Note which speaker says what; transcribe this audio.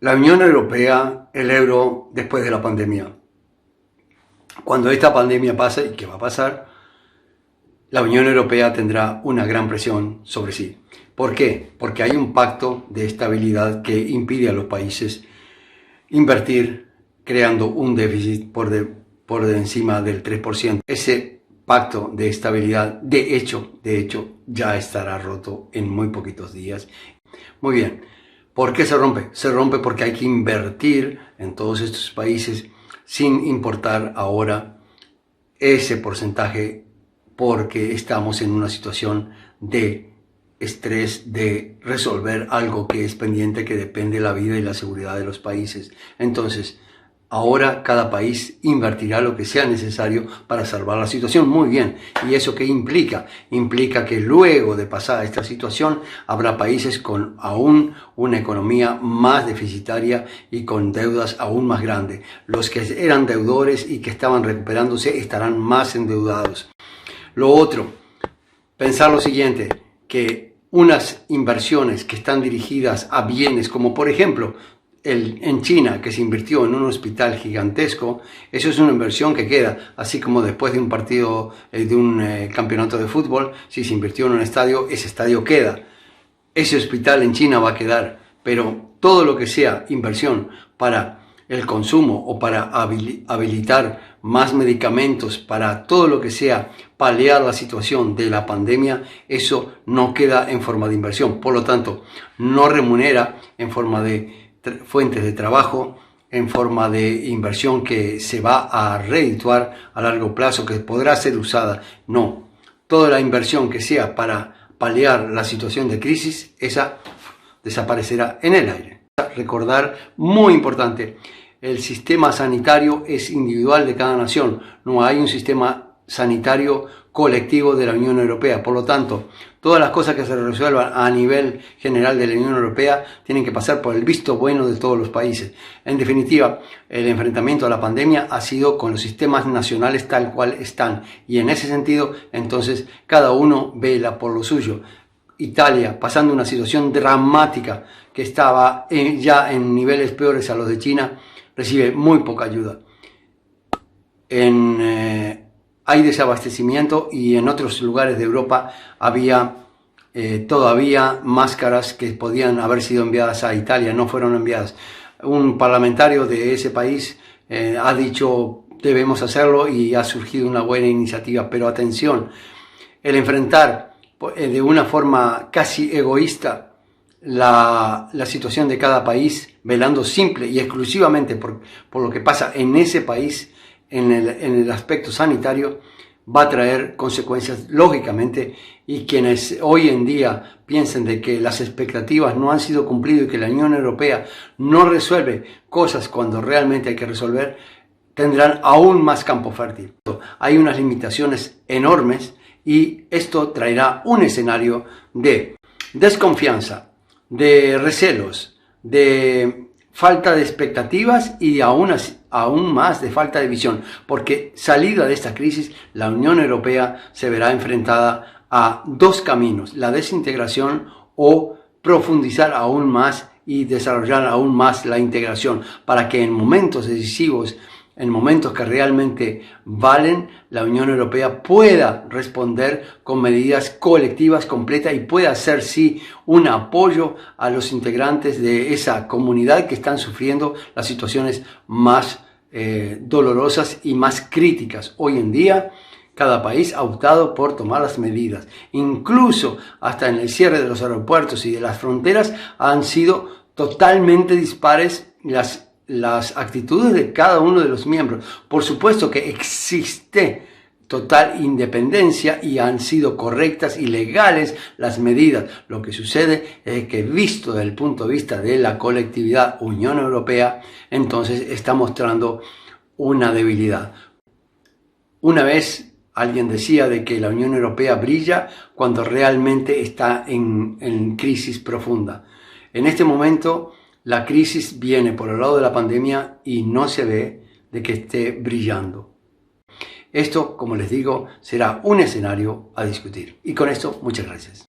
Speaker 1: La Unión Europea, el euro después de la pandemia. Cuando esta pandemia pase, y que va a pasar, la Unión Europea tendrá una gran presión sobre sí. ¿Por qué? Porque hay un pacto de estabilidad que impide a los países invertir creando un déficit por encima del 3%. Ese pacto de estabilidad, de hecho, ya estará roto en muy poquitos días. Muy bien. ¿Por qué se rompe? Se rompe porque hay que invertir en todos estos países sin importar ahora ese porcentaje, porque estamos en una situación de estrés, de resolver algo que es pendiente, que depende de la vida y la seguridad de los países. Entonces, ahora cada país invertirá lo que sea necesario para salvar la situación. Muy bien. ¿Y eso qué implica? Implica que luego de pasar esta situación habrá países con aún una economía más deficitaria y con deudas aún más grandes. Los que eran deudores y que estaban recuperándose estarán más endeudados. Lo otro, pensar lo siguiente, que unas inversiones que están dirigidas a bienes, como por ejemplo en China, que se invirtió en un hospital gigantesco, eso es una inversión que queda, así como después de un partido, de un campeonato de fútbol, si se invirtió en un estadio, ese estadio queda. Ese hospital en China va a quedar, pero todo lo que sea inversión para el consumo o para habilitar más medicamentos, para todo lo que sea paliar la situación de la pandemia, eso no queda en forma de inversión. Por lo tanto, no remunera en forma de fuentes de trabajo, en forma de inversión que se va a redituar a largo plazo, que podrá ser usada. No, toda la inversión que sea para paliar la situación de crisis, esa desaparecerá en el aire. Recordar, muy importante, el sistema sanitario es individual de cada nación, no hay un sistema sanitario colectivo de la Unión Europea. Por lo tanto, todas las cosas que se resuelvan a nivel general de la Unión Europea tienen que pasar por el visto bueno de todos los países. En definitiva, el enfrentamiento a la pandemia ha sido con los sistemas nacionales tal cual están, y en ese sentido, entonces, cada uno vela por lo suyo. Italia, pasando una situación dramática que estaba ya en niveles peores a los de China, recibe muy poca ayuda. Hay desabastecimiento, y en otros lugares de Europa había todavía máscaras que podían haber sido enviadas a Italia, no fueron enviadas. Un parlamentario de ese país ha dicho debemos hacerlo, y ha surgido una buena iniciativa, pero atención, el enfrentar de una forma casi egoísta la situación de cada país, velando simple y exclusivamente por lo que pasa en ese país, en el aspecto sanitario, va a traer consecuencias lógicamente, y quienes hoy en día piensen de que las expectativas no han sido cumplidas y que la Unión Europea no resuelve cosas cuando realmente hay que resolver, tendrán aún más campo fértil. Hay unas limitaciones enormes, y esto traerá un escenario de desconfianza, de recelos, de falta de expectativas y aún más de falta de visión, porque salida de esta crisis, la Unión Europea se verá enfrentada a dos caminos: la desintegración o profundizar aún más y desarrollar aún más la integración, para que en momentos decisivos, en momentos que realmente valen, la Unión Europea pueda responder con medidas colectivas completas y pueda ser, sí, un apoyo a los integrantes de esa comunidad que están sufriendo las situaciones más dolorosas y más críticas. Hoy en día, cada país ha optado por tomar las medidas. Incluso hasta en el cierre de los aeropuertos y de las fronteras han sido totalmente dispares las actitudes de cada uno de los miembros. Por supuesto que existe total independencia y han sido correctas y legales las medidas. Lo que sucede es que, visto desde el punto de vista de la colectividad Unión Europea, entonces está mostrando una debilidad. Una vez alguien decía de que la Unión Europea brilla cuando realmente está en crisis profunda. En este momento, la crisis viene por el lado de la pandemia y no se ve de que esté brillando. Esto, como les digo, será un escenario a discutir. Y con esto, muchas gracias.